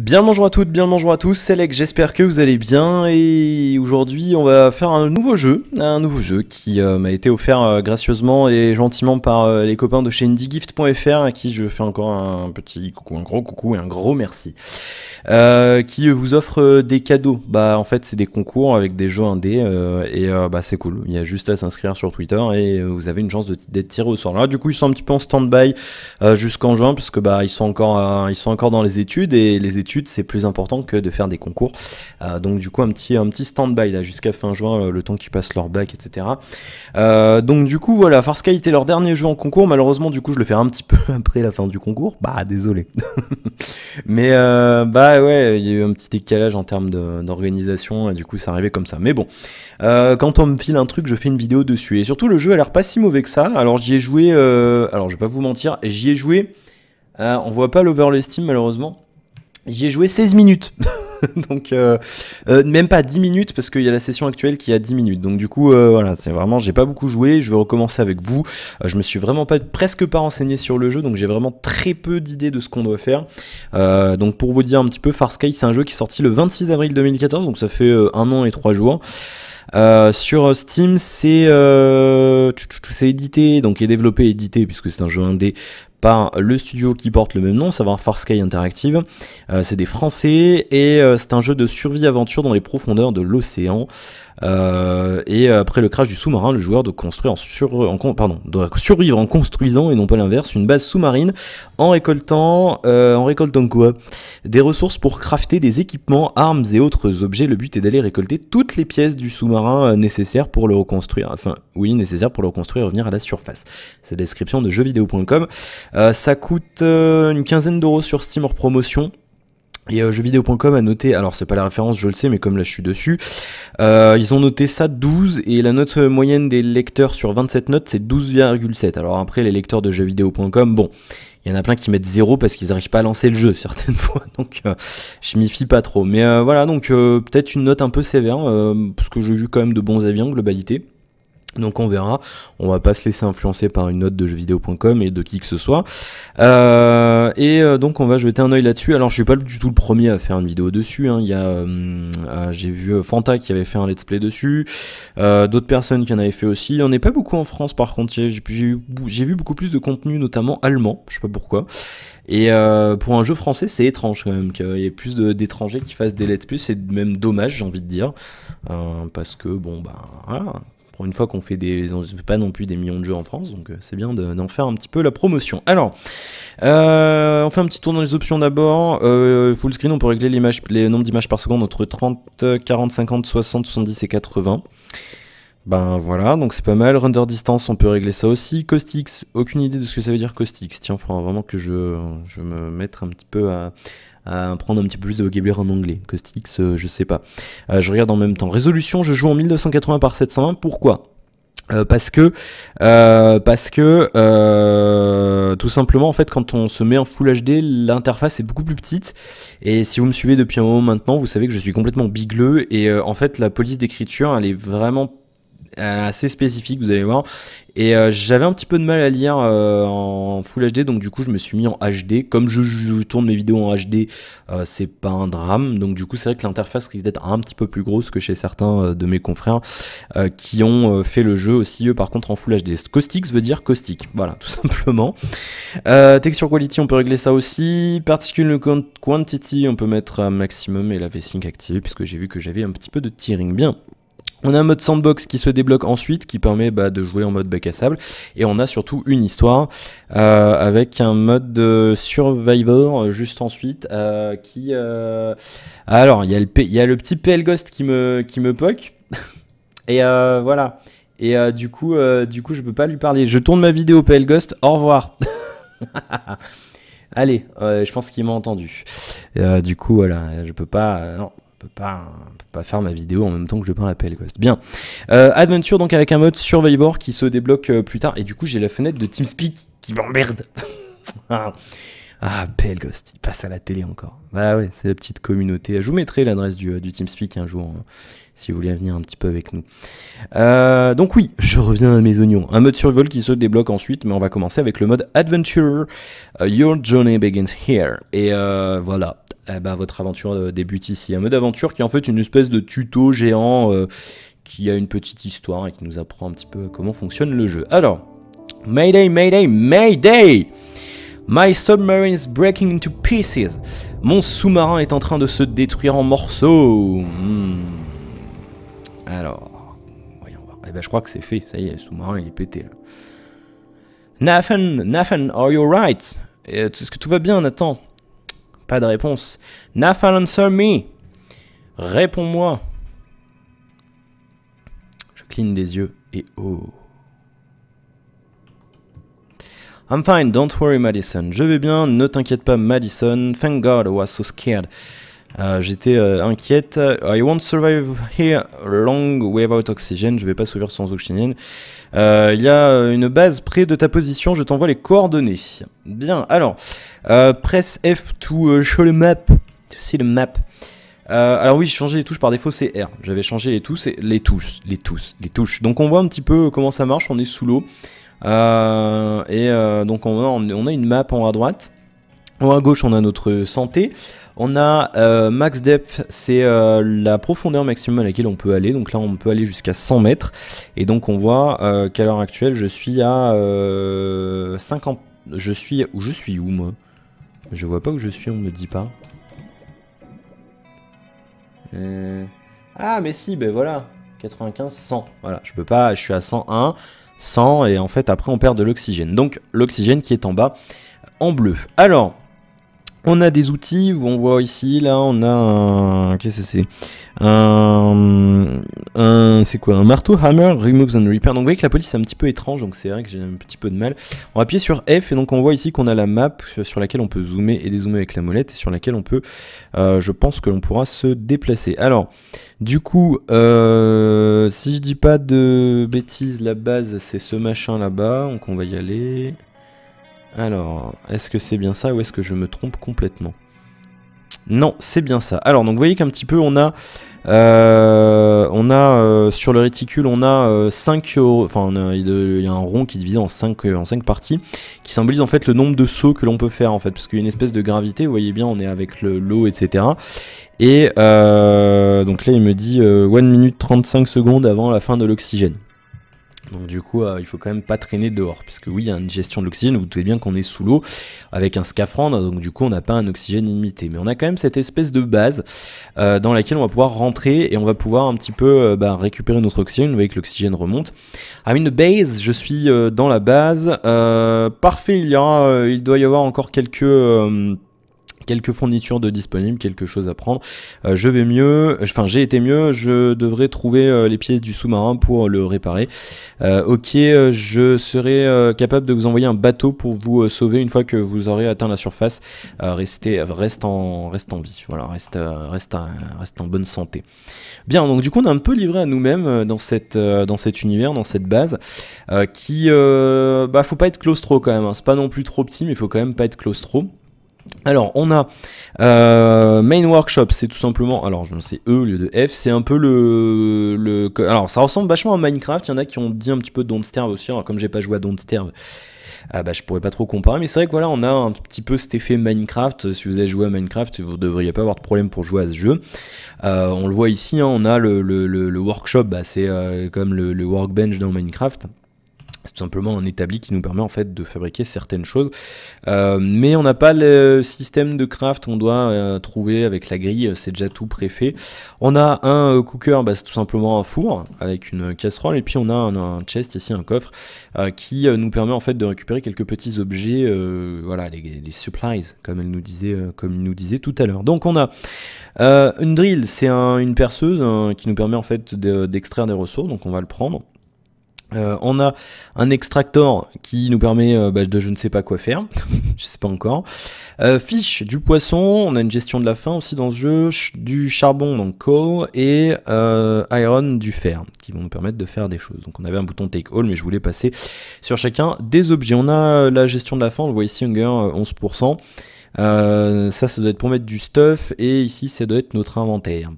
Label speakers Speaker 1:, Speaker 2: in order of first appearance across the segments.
Speaker 1: Bien le bonjour à toutes, bien le bonjour à tous, c'est Lex, j'espère que vous allez bien et aujourd'hui on va faire un nouveau jeu qui m'a été offert gracieusement et gentiment par les copains de chez indiegift.fr à qui je fais encore un petit coucou, un gros coucou et un gros merci. Qui vous offre des cadeaux. Bah en fait c'est des concours avec des jeux indés bah c'est cool, il y a juste à s'inscrire sur Twitter et vous avez une chance d'être tiré au sort. Là du coup ils sont un petit peu en stand-by jusqu'en juin parce que bah ils sont encore dans les études et les études c'est plus important que de faire des concours, donc du coup un petit stand-by là jusqu'à fin juin, le temps qu'ils passent leur bac, etc. Donc du coup voilà, Farscape était leur dernier jeu en concours, malheureusement du coup je le fais un petit peu après la fin du concours, bah désolé. Mais bah ouais, il y a eu un petit décalage en termes d'organisation et du coup ça arrivait comme ça. Mais bon, quand on me file un truc, je fais une vidéo dessus. Et surtout le jeu a l'air pas si mauvais que ça. Alors j'y ai joué, alors je vais pas vous mentir, j'y ai joué, on voit pas l'overlay Steam malheureusement. J'y ai joué 16 minutes. Donc même pas 10 minutes parce qu'il y a la session actuelle qui a 10 minutes. Donc du coup voilà, c'est vraiment, j'ai pas beaucoup joué, je vais recommencer avec vous. Je me suis vraiment presque pas renseigné sur le jeu, donc j'ai vraiment très peu d'idées de ce qu'on doit faire. Donc pour vous dire un petit peu, Farscape c'est un jeu qui est sorti le 26 avril 2014, donc ça fait 1 an et 3 jours. Sur Steam c'est édité, donc est développé et édité puisque c'est un jeu indé par le studio qui porte le même nom, savoir Farscape Interactive. C'est des Français et c'est un jeu de survie-aventure dans les profondeurs de l'océan. Et après le crash du sous-marin, le joueur doit survivre en construisant, et non pas l'inverse, une base sous-marine en récoltant quoi? Des ressources pour crafter des équipements, armes et autres objets. Le but est d'aller récolter toutes les pièces du sous-marin nécessaires pour le reconstruire. Enfin, oui, nécessaires pour le reconstruire et revenir à la surface. C'est la description de jeuxvideo.com. Ça coûte une quinzaine d'euros sur Steam hors promotion. Et jeuxvideo.com a noté, alors c'est pas la référence je le sais mais comme là je suis dessus, ils ont noté ça 12 et la note moyenne des lecteurs sur 27 notes c'est 12,7. Alors après les lecteurs de jeuxvideo.com, bon, il y en a plein qui mettent 0 parce qu'ils n'arrivent pas à lancer le jeu certaines fois, donc je m'y fie pas trop. Mais voilà, donc peut-être une note un peu sévère, parce que j'ai eu quand même de bons avis en globalité. Donc on verra, on va pas se laisser influencer par une note de jeuxvideo.com et de qui que ce soit. Donc on va jeter un oeil là-dessus. Alors je suis pas du tout le premier à faire une vidéo dessus, hein. Il y a, j'ai vu Fanta qui avait fait un let's play dessus, d'autres personnes qui en avaient fait aussi. Il y en a pas beaucoup en France par contre, j'ai vu beaucoup plus de contenu notamment allemand, je sais pas pourquoi. Et pour un jeu français c'est étrange quand même qu'il y ait plus d'étrangers qui fassent des let's play, c'est même dommage j'ai envie de dire, parce que bon bah voilà. Pour une fois qu'on fait on ne fait pas non plus des millions de jeux en France, donc c'est bien d'en faire un petit peu la promotion. Alors, on fait un petit tour dans les options d'abord. Full screen, on peut régler les nombres d'images par seconde entre 30, 40, 50, 60, 70 et 80. Ben voilà, donc c'est pas mal. Render distance, on peut régler ça aussi. Caustics, aucune idée de ce que ça veut dire caustics. Tiens, il faudra vraiment que je me mette un petit peu à prendre un petit peu plus de vocabulaire en anglais. Caustics, je sais pas. Je regarde en même temps. Résolution, je joue en 1980 par 720. Pourquoi ? Parce que tout simplement en fait quand on se met en Full HD l'interface est beaucoup plus petite, et si vous me suivez depuis un moment maintenant vous savez que je suis complètement bigleux et en fait la police d'écriture elle est vraiment assez spécifique, vous allez voir, et j'avais un petit peu de mal à lire en Full HD, donc du coup je me suis mis en HD. Comme je tourne mes vidéos en HD, c'est pas un drame, donc du coup c'est vrai que l'interface risque d'être un petit peu plus grosse que chez certains de mes confrères qui ont fait le jeu aussi eux par contre en Full HD. Caustics veut dire caustique, voilà tout simplement. Texture Quality on peut régler ça aussi. Particle Quantity on peut mettre à maximum et la V-Sync activée puisque j'ai vu que j'avais un petit peu de tearing. Bien. On a un mode sandbox qui se débloque ensuite, qui permet de jouer en mode bac à sable. Et on a surtout une histoire avec un mode de survivor juste ensuite. Alors, il y a le petit PL Ghost qui me poke. Et voilà. Et du coup, je peux pas lui parler. Je tourne ma vidéo PL Ghost. Au revoir. Allez, je pense qu'il m'a entendu. Du coup, voilà, je peux pas... non. On peut pas faire ma vidéo en même temps que je parle à PL Ghost. Bien. Adventure, donc avec un mode Survivor qui se débloque plus tard. Et du coup, j'ai la fenêtre de TeamSpeak qui m'emmerde. Ah, PL Ghost, il passe à la télé encore. Bah ouais, c'est la petite communauté. Je vous mettrai l'adresse du TeamSpeak un jour, hein, si vous voulez venir un petit peu avec nous. Donc oui, je reviens à mes oignons. Un mode survival qui se débloque ensuite, mais on va commencer avec le mode Adventure. Your journey begins here. Et voilà, votre aventure débute ici. Un mode aventure qui est en fait une espèce de tuto géant qui a une petite histoire et qui nous apprend un petit peu comment fonctionne le jeu. Alors, Mayday, Mayday, Mayday! My submarine is breaking into pieces. Mon sous-marin est en train de se détruire en morceaux. Alors, voyons voir. Eh ben, je crois que c'est fait. Ça y est, le sous-marin il est pété là. Nathan, are you right? Est-ce que tout va bien, Nathan? Pas de réponse. Nathan, answer me. Réponds-moi. Je cligne des yeux et oh. I'm fine, don't worry Madison. Je vais bien, ne t'inquiète pas Madison. Thank God I was so scared. J'étais inquiète. I won't survive here long without oxygen. Je vais pas survivre sans oxygène. Il y a une base près de ta position. Je t'envoie les coordonnées. Bien, alors. Press F to show the map. To see the map. Alors oui, j'ai changé les touches par défaut, c'est R. J'avais changé les touches, les touches. Donc on voit un petit peu comment ça marche. On est sous l'eau. Donc on a une map en haut à droite. En haut à gauche on a notre santé. On a max depth, c'est la profondeur maximum à laquelle on peut aller. Donc là on peut aller jusqu'à 100 mètres. Et donc on voit qu'à l'heure actuelle je suis à 50. Je suis où moi? Je vois pas où je suis, on me dit pas. Ah mais si, ben voilà. 95, 100. Voilà, je peux pas, je suis à 101. 100 et en fait après on perd de l'oxygène. Donc l'oxygène qui est en bas en bleu. Alors on a des outils où on voit ici, là on a un... Qu'est-ce que c'est? C'est quoi? Un marteau, hammer, removes and repair. Donc vous voyez que la police est un petit peu étrange, donc c'est vrai que j'ai un petit peu de mal. On va appuyer sur F et donc on voit ici qu'on a la map sur laquelle on peut zoomer et dézoomer avec la molette et sur laquelle on peut, je pense que l'on pourra se déplacer. Alors, du coup, si je dis pas de bêtises, la base c'est ce machin là-bas, donc on va y aller. Alors, est-ce que c'est bien ça ou est-ce que je me trompe complètement? Non, c'est bien ça. Alors, donc vous voyez qu'un petit peu on a sur le réticule, on a 5, enfin il y a un rond qui est divisé en 5 parties, qui symbolise en fait le nombre de sauts que l'on peut faire en fait, parce qu'il y a une espèce de gravité, vous voyez bien, on est avec l'eau, etc. Et donc là il me dit 1 minute 35 secondes avant la fin de l'oxygène. Donc du coup, il faut quand même pas traîner dehors, puisque oui, il y a une gestion de l'oxygène, vous doutez bien qu'on est sous l'eau, avec un scaphandre, donc du coup on n'a pas un oxygène illimité. Mais on a quand même cette espèce de base dans laquelle on va pouvoir rentrer, et on va pouvoir un petit peu récupérer notre oxygène, vous voyez que l'oxygène remonte. I'm in the base, je suis dans la base, parfait, il doit y avoir encore quelques fournitures de disponibles, quelque chose à prendre. Je vais mieux, enfin j'ai été mieux, je devrais trouver les pièces du sous-marin pour le réparer. Ok, je serai capable de vous envoyer un bateau pour vous sauver une fois que vous aurez atteint la surface. Reste en vie, voilà, reste en bonne santé. Bien, donc du coup on est un peu livré à nous-mêmes dans cet univers, dans cette base, qui, faut pas être claustro quand même, hein. C'est pas non plus trop petit, mais il faut quand même pas être claustro. Alors on a Main Workshop, c'est tout simplement, alors je sais E au lieu de F, c'est un peu alors ça ressemble vachement à Minecraft, il y en a qui ont dit un petit peu Don't Starve aussi, alors comme j'ai pas joué à Don't Starve, je pourrais pas trop comparer, mais c'est vrai que voilà, on a un petit peu cet effet Minecraft. Si vous avez joué à Minecraft, vous devriez pas avoir de problème pour jouer à ce jeu. On le voit ici, hein, on a le workshop, c'est comme le workbench dans Minecraft. C'est tout simplement un établi qui nous permet en fait de fabriquer certaines choses, mais on n'a pas le système de craft qu'on doit trouver avec la grille, c'est déjà tout préfait. On a un cooker, c'est tout simplement un four avec une casserole, et puis on a un chest ici, un coffre qui nous permet en fait de récupérer quelques petits objets, voilà, les supplies comme il nous disait tout à l'heure. Donc on a une drill, c'est une perceuse qui nous permet en fait d'extraire des ressources, donc on va le prendre. On a un extractor qui nous permet de je ne sais pas quoi faire, je sais pas encore. Fish du poisson, on a une gestion de la faim aussi dans ce jeu, du charbon donc coal et iron du fer qui vont nous permettre de faire des choses. Donc on avait un bouton take all mais je voulais passer sur chacun des objets. On a la gestion de la faim, on le voit ici hunger 11%. Ça doit être pour mettre du stuff et ici ça doit être notre inventaire.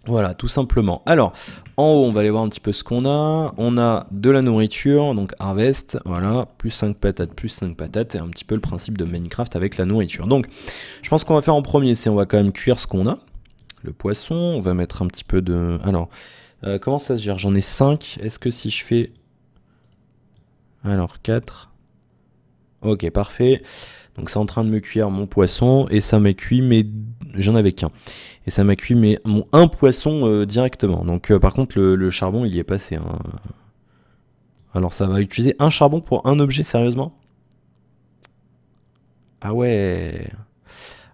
Speaker 1: Voilà, tout simplement. Alors, en haut, on va aller voir un petit peu ce qu'on a. On a de la nourriture, donc harvest, voilà, plus 5 patates, et un petit peu le principe de Minecraft avec la nourriture. Donc, je pense qu'on va faire en premier, c'est on va quand même cuire ce qu'on a. Le poisson, on va mettre un petit peu de... Alors, comment ça se gère? J'en ai 5. Est-ce que si je fais... Alors, 4. Ok, parfait. Donc c'est en train de me cuire mon poisson et ça m'a cuit, mais j'en avais qu'un. Et ça m'a cuit mais mon un poisson directement. Donc par contre le charbon il y est passé. Hein. Alors ça va utiliser un charbon pour un objet, sérieusement? Ah ouais.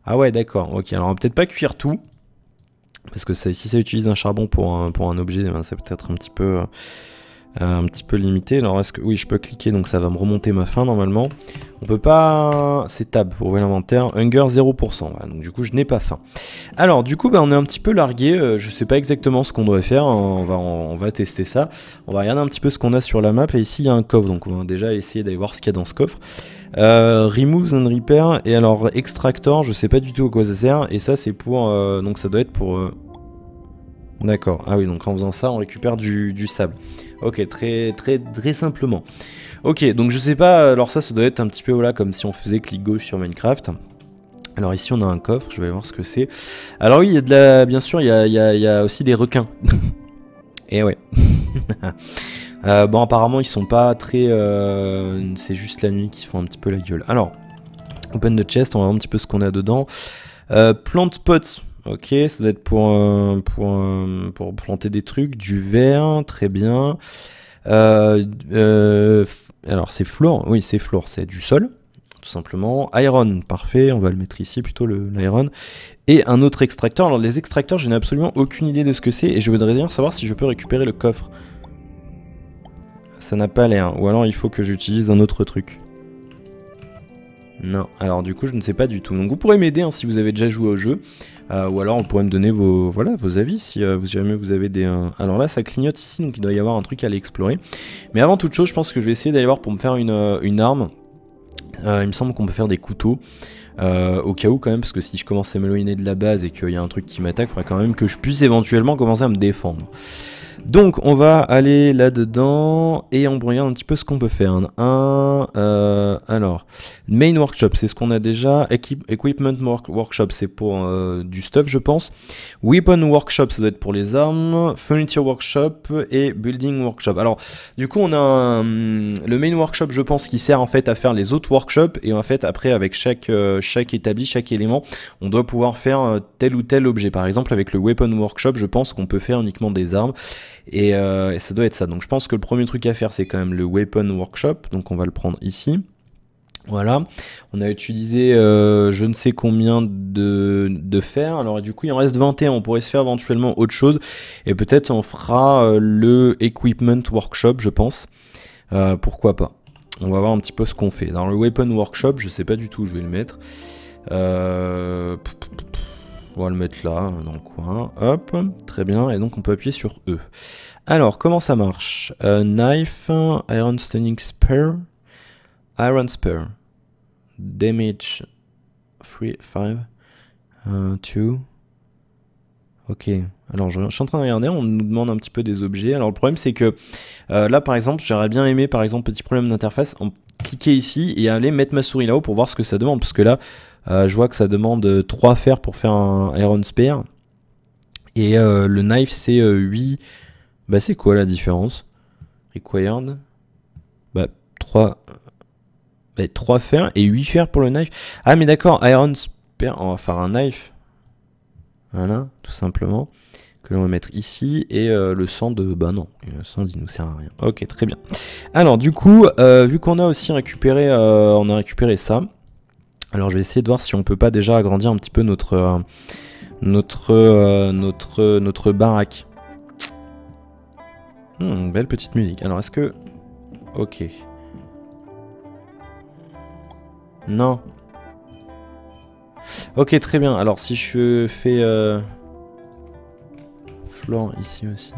Speaker 1: Ah ouais d'accord, ok. Alors on va peut-être pas cuire tout. Parce que si ça utilise un charbon pour un objet, ben, ça peut être un petit peu limité. Alors est-ce que oui je peux cliquer donc ça va me remonter ma faim normalement. On peut pas, c'est tab pour ouvrir l'inventaire, hunger 0%, voilà, donc du coup je n'ai pas faim. Alors du coup on est un petit peu largué, je sais pas exactement ce qu'on devrait faire, hein. On va tester ça. On va regarder un petit peu ce qu'on a sur la map et ici il y a un coffre donc on va déjà essayer d'aller voir ce qu'il y a dans ce coffre. Remove and repair et alors extractor je sais pas du tout à quoi ça sert et ça c'est pour, donc ça doit être pour... D'accord, ah oui donc en faisant ça on récupère du sable. Ok, très simplement. Ok, donc je sais pas, alors ça doit être un petit peu voilà, comme si on faisait clic gauche sur Minecraft. Alors ici on a un coffre, je vais voir ce que c'est. Alors oui, il y a de la, bien sûr, il y a aussi des requins. Et ouais. Bon apparemment ils sont pas très... c'est juste la nuit qu'ils font un petit peu la gueule. Alors, open the chest, on va voir un petit peu ce qu'on a dedans. Plant pot. Ok, ça doit être pour planter des trucs, du verre, très bien. Alors c'est floor, oui c'est floor, c'est du sol, tout simplement. Iron, parfait, on va le mettre ici plutôt l'iron. Et un autre extracteur, alors les extracteurs je n'ai absolument aucune idée de ce que c'est et je voudrais bien savoir si je peux récupérer le coffre. Ça n'a pas l'air, ou alors il faut que j'utilise un autre truc. Non, alors du coup je ne sais pas du tout. Donc vous pourrez m'aider hein, si vous avez déjà joué au jeu. Ou alors vous pourrez me donner vos avis si jamais vous avez des... Alors là ça clignote ici donc il doit y avoir un truc à aller explorer. Mais avant toute chose je pense que je vais essayer d'aller voir pour me faire une arme. Il me semble qu'on peut faire des couteaux. Au cas où quand même parce que si je commence à m'éloigner de la base et qu'il y a un truc qui m'attaque, il faudra quand même que je puisse éventuellement commencer à me défendre. Donc on va aller là-dedans et on regarde un petit peu ce qu'on peut faire. Alors, Main Workshop, c'est ce qu'on a déjà. Equipment Workshop, c'est pour du stuff je pense. Weapon Workshop, ça doit être pour les armes. Furniture Workshop et Building Workshop. Alors, du coup on a le Main Workshop je pense qui sert en fait à faire les autres workshops. Et en fait après avec chaque établi, chaque élément, on doit pouvoir faire tel ou tel objet. Par exemple avec le Weapon Workshop, je pense qu'on peut faire uniquement des armes. Et ça doit être ça. Donc je pense que le premier truc à faire c'est quand même le Weapon Workshop. Donc on va le prendre ici. Voilà. On a utilisé je ne sais combien de fer. Alors du coup il en reste 21. On pourrait se faire éventuellement autre chose. Et peut-être on fera le Equipment Workshop je pense. Pourquoi pas. On va voir un petit peu ce qu'on fait. Dans le Weapon Workshop je sais pas du tout où je vais le mettre. On va le mettre là, dans le coin. Hop, très bien. Et donc on peut appuyer sur E. Alors, comment ça marche? Knife, Iron Stunning Spear, Iron Spear, Damage 5, 2. Ok, alors je suis en train de regarder, on nous demande un petit peu des objets. Alors le problème c'est que là par exemple, j'aurais bien aimé par exemple, petit problème d'interface, cliquer ici et aller mettre ma souris là-haut pour voir ce que ça demande. Parce que là, je vois que ça demande 3 fers pour faire un Iron Spear. Et le knife c'est 8. Bah c'est quoi la différence? Required. Bah 3 fers et 8 fers pour le knife. Ah mais d'accord, Iron Spear, on va faire un knife. Voilà, tout simplement. Que l'on va mettre ici. Et le sang de... Bah non, le sang il nous sert à rien. Ok, très bien. Alors du coup, vu qu'on a aussi récupéré... on a récupéré ça. Alors je vais essayer de voir si on peut pas déjà agrandir un petit peu notre baraque. Belle petite musique. Alors, est-ce que... Ok. Non. Ok, très bien. Alors, si je fais... Floor ici aussi.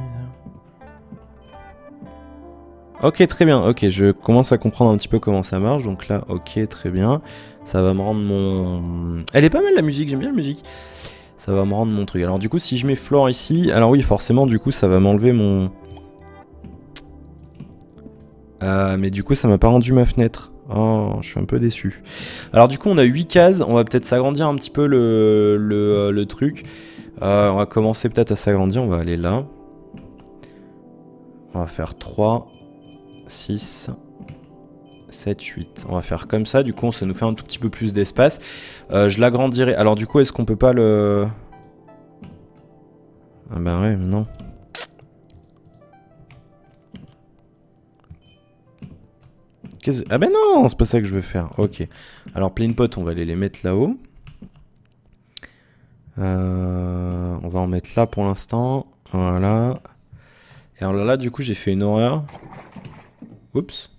Speaker 1: Ok, très bien. Ok, je commence à comprendre un petit peu comment ça marche. Donc là, ok, très bien. Ça va me rendre mon... Elle est pas mal la musique, j'aime bien la musique. Ça va me rendre mon truc. Alors du coup, si je mets floor ici... Alors oui, forcément, du coup, ça va m'enlever mon... mais du coup, ça m'a pas rendu ma fenêtre. Oh, je suis un peu déçu. Alors du coup, on a 8 cases. On va peut-être s'agrandir un petit peu le truc. On va commencer peut-être à s'agrandir. On va aller là. On va faire 3, 6, 7, 8. On va faire comme ça. Du coup, ça nous fait un tout petit peu plus d'espace. Je l'agrandirai. Alors du coup, est-ce qu'on peut pas le... Ah bah ouais, mais non. Ah ben non, c'est pas ça que je veux faire. Ok. Alors plain pot, on va aller les mettre là-haut. On va en mettre là pour l'instant. Voilà. Et alors là, du coup, j'ai fait une horreur. Oups.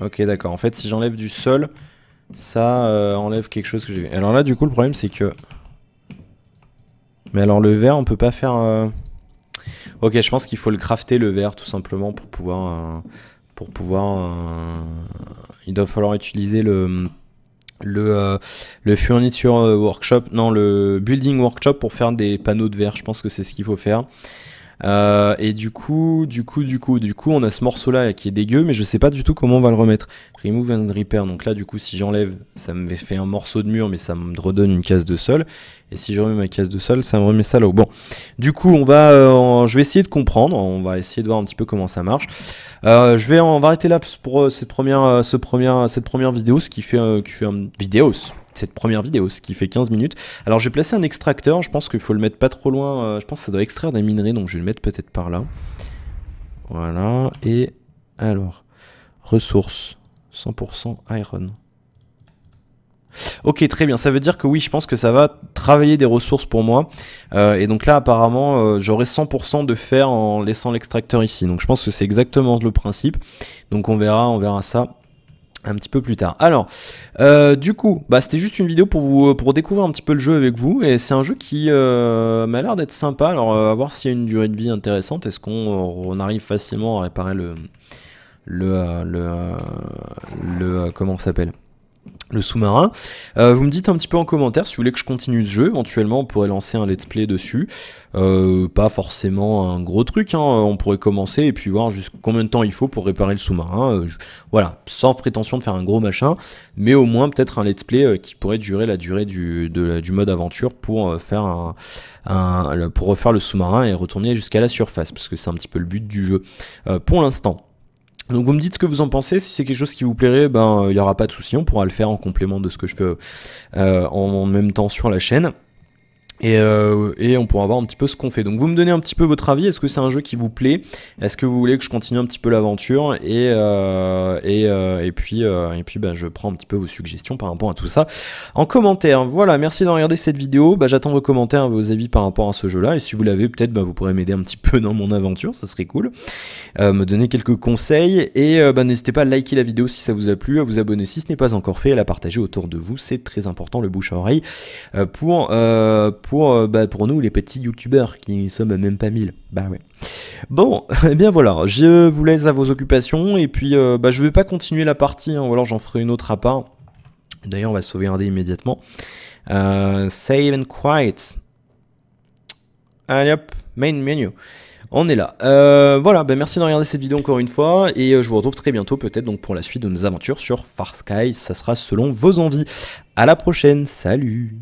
Speaker 1: Ok, d'accord. En fait, si j'enlève du sol, ça enlève quelque chose que j'ai fait. Alors là, du coup, le problème, c'est que... Mais alors le verre, on peut pas faire... Ok, je pense qu'il faut le crafter le verre tout simplement pour pouvoir... il doit falloir utiliser le furniture workshop, non, le building workshop pour faire des panneaux de verre. Je pense que c'est ce qu'il faut faire. Et du coup, on a ce morceau là qui est dégueu, mais je sais pas du tout comment on va le remettre. Remove and repair. Donc là, du coup, si j'enlève, ça me fait un morceau de mur, mais ça me redonne une case de sol. Et si je remets ma case de sol, ça me remet ça là-haut. Bon, du coup, je vais essayer de comprendre. On va essayer de voir un petit peu comment ça marche. On va arrêter là pour cette première vidéo, ce qui fait cette première vidéo, ce qui fait 15 minutes. Alors je vais placer un extracteur, je pense qu'il faut le mettre pas trop loin, je pense que ça doit extraire des minerais, donc je vais le mettre peut-être par là. Voilà, et alors, ressources, 100% iron. Ok, très bien, ça veut dire que oui, je pense que ça va travailler des ressources pour moi. Et donc là, apparemment, j'aurai 100% de fer en laissant l'extracteur ici. Donc je pense que c'est exactement le principe. Donc on verra ça un petit peu plus tard. Alors, du coup, c'était juste une vidéo pour découvrir un petit peu le jeu avec vous. Et c'est un jeu qui m'a l'air d'être sympa. Alors, à voir s'il y a une durée de vie intéressante. Est-ce qu'on arrive facilement à réparer comment ça s'appelle ? Le sous-marin. Vous me dites un petit peu en commentaire si vous voulez que je continue ce jeu. Éventuellement, on pourrait lancer un let's play dessus. Pas forcément un gros truc, hein. On pourrait commencer et puis voir jusqu'à combien de temps il faut pour réparer le sous-marin. Voilà, sans prétention de faire un gros machin, mais au moins peut-être un let's play qui pourrait durer la durée du mode aventure pour faire pour refaire le sous-marin et retourner jusqu'à la surface, parce que c'est un petit peu le but du jeu pour l'instant. Donc vous me dites ce que vous en pensez, si c'est quelque chose qui vous plairait, il n'y aura pas de souci, on pourra le faire en complément de ce que je fais en même temps sur la chaîne. Et on pourra voir un petit peu ce qu'on fait. Donc vous me donnez un petit peu votre avis, est-ce que c'est un jeu qui vous plaît? Est-ce que vous voulez que je continue un petit peu l'aventure? Et puis je prends un petit peu vos suggestions par rapport à tout ça en commentaire. Voilà, merci d'avoir regardé cette vidéo. J'attends vos commentaires, vos avis par rapport à ce jeu-là. Et si vous l'avez, peut-être vous pourrez m'aider un petit peu dans mon aventure, ça serait cool. Me donner quelques conseils. Et n'hésitez pas à liker la vidéo si ça vous a plu, à vous abonner si ce n'est pas encore fait, et à la partager autour de vous. C'est très important, le bouche à oreille, pour nous les petits youtubeurs qui ne sommes même pas 1000. Bah ouais. Bon, et bien voilà, je vous laisse à vos occupations et puis je vais pas continuer la partie, hein, ou alors j'en ferai une autre à part. D'ailleurs on va sauvegarder immédiatement. Save and quiet. Allez hop, main menu. On est là. Voilà, merci de regarder cette vidéo encore une fois et je vous retrouve très bientôt peut-être donc pour la suite de nos aventures sur Far Cry. Ça sera selon vos envies. À la prochaine, salut.